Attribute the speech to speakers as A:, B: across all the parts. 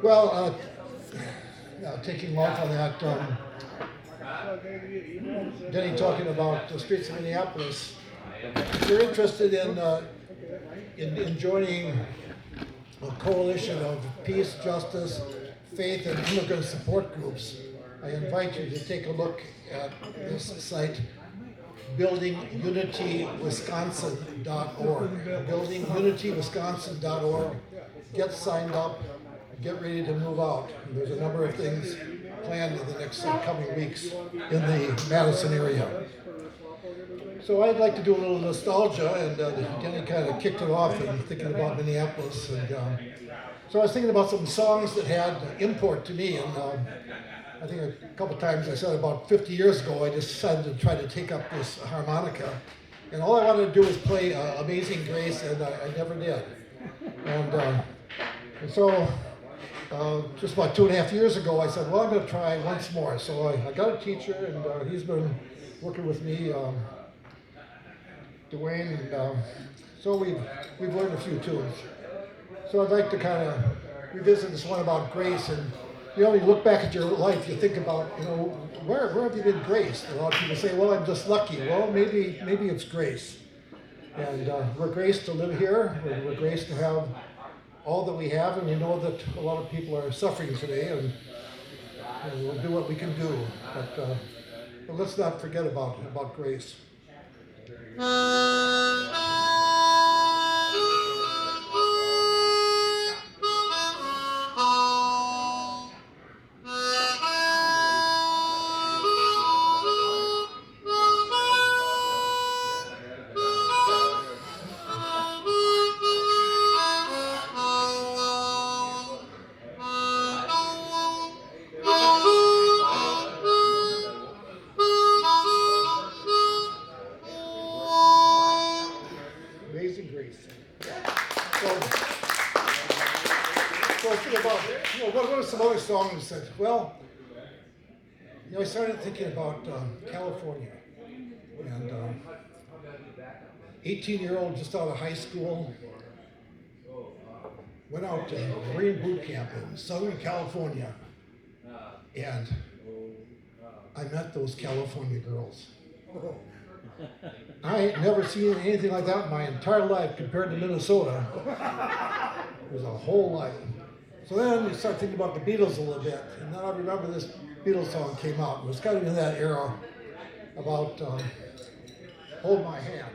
A: Well, taking off on that, Denny talking about the streets of Minneapolis. If you're interested in joining a coalition of peace, justice, faith, and immigrant support groups, I invite you to take a look at this site, buildingunitywisconsin.org. Buildingunitywisconsin.org. Get signed up, get ready to move out. There's a number of things planned in the next coming weeks in the Madison area. So I'd like to do a little nostalgia, and Denny kind of kicked it off and thinking about Minneapolis. And so I was thinking about some songs that had import to me, and I think a couple times I said about 50 years ago I decided to try to take up this harmonica, and all I wanted to do was play Amazing Grace, and I never did. And so just about 2.5 years ago I said, well, I'm going to try once more. So I got a teacher, and he's been working with me, Dwayne, and so we've learned a few tunes. So I'd like to kind of revisit this one about grace. And you know, you look back at your life, you think about, you know, where have you been graced? A lot of people say, well, I'm just lucky. Well, maybe it's grace. And we're graced to live here. We're graced to have all that we have, and we know that a lot of people are suffering today, and we'll do what we can do. But let's not forget about grace. Amazing Grace. So I think about, you know, what are some other songs that, well, you know, I started thinking about California, and 18-year-old just out of high school, went out to Marine boot camp in Southern California, and I met those California girls. I ain't never seen anything like that in my entire life compared to Minnesota. It was a whole life. So then you start thinking about the Beatles a little bit, and then I remember this Beatles song came out. It was kind of in that era about Hold My Hand.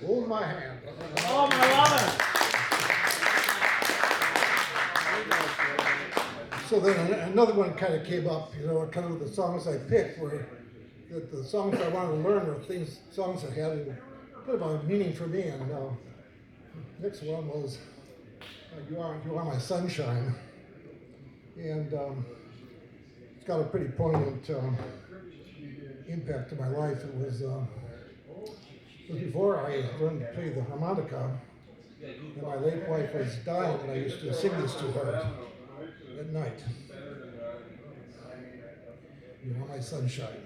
A: Hold My Hand.
B: Oh, my love
A: So then another one kind of came up, you know, kind of the songs I picked were the songs I wanted to learn were songs that had a bit of a meaning for me. And next one was You Are My Sunshine. And it's got a pretty poignant impact to my life. It was before I learned to play the harmonica, and my late wife was dying, and I used to sing this to her at night. You Are My Sunshine.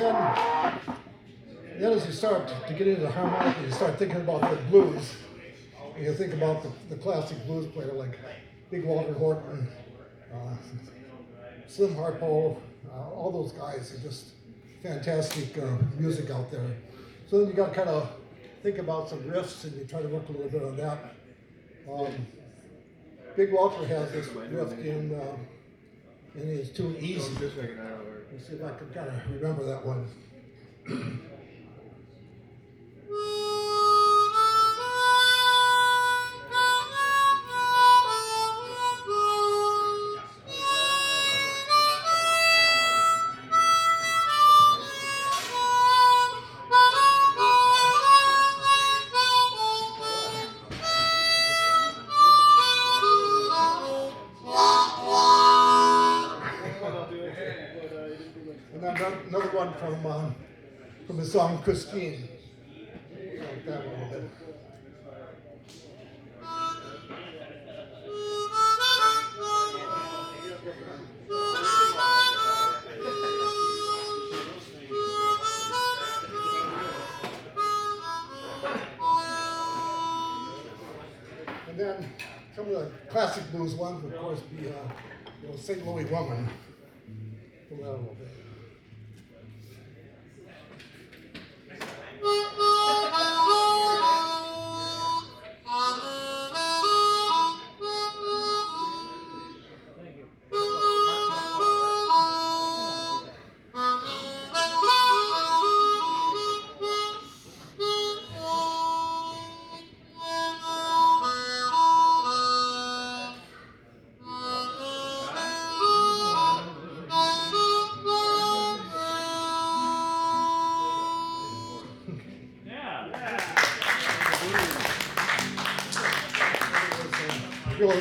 A: then as you start to get into harmonica, you start thinking about the blues. And you think about the classic blues player like Big Walter Horton, Slim Harpo, all those guys are just fantastic music out there. So then you got to kind of think about some riffs and you try to work a little bit on that. Big Walter has this riff in his tune Easy. Let's see if I can kind of remember that one. And then another one from the song Christine. Like that one a little bit. And then some of the classic blues ones would of course be St. Louis Woman. Pull that a little bit.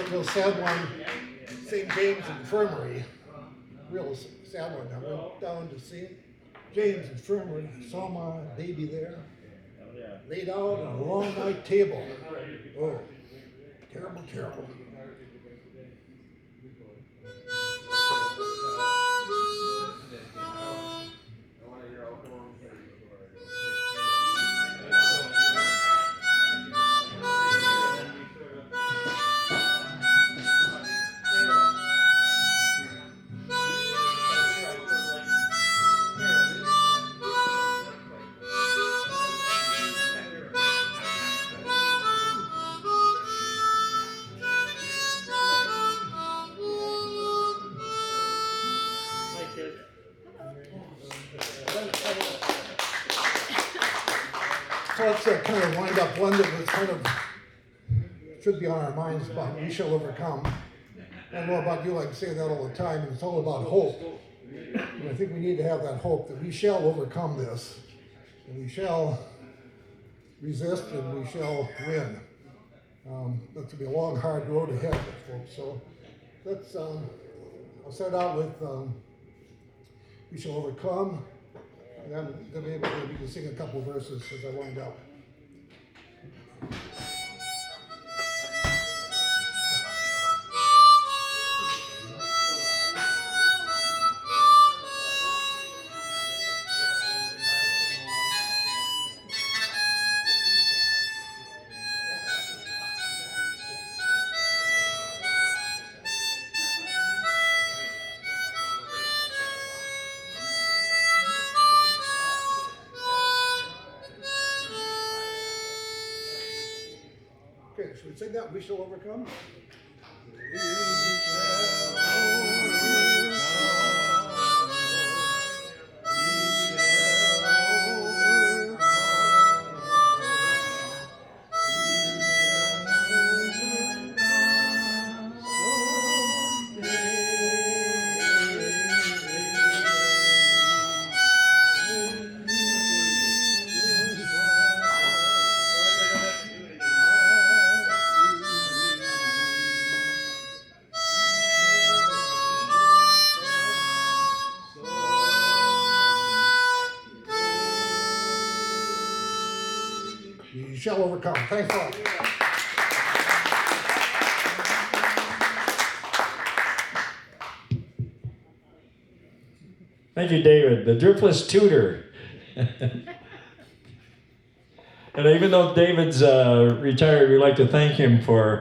A: Real sad one, St. James Infirmary. Real sad one. I went down to St. James Infirmary, saw my baby there, laid out on a long night table. Oh, terrible, terrible. So let's kind of wind up one that was kind of should be on our minds about we shall overcome. I don't know about you, I say that all the time, and it's all about hope. And I think we need to have that hope that we shall overcome this, and we shall resist, and we shall win. That's going to be a long, hard road ahead, folks. So let's, I'll start out with we shall overcome. And then maybe we can sing a couple verses as I wind up. Okay, should we sing that? We shall overcome? We shall overcome. Thanks a lot.
B: Thank you, David. The dripless tutor. And even though David's retired, we'd like to thank him for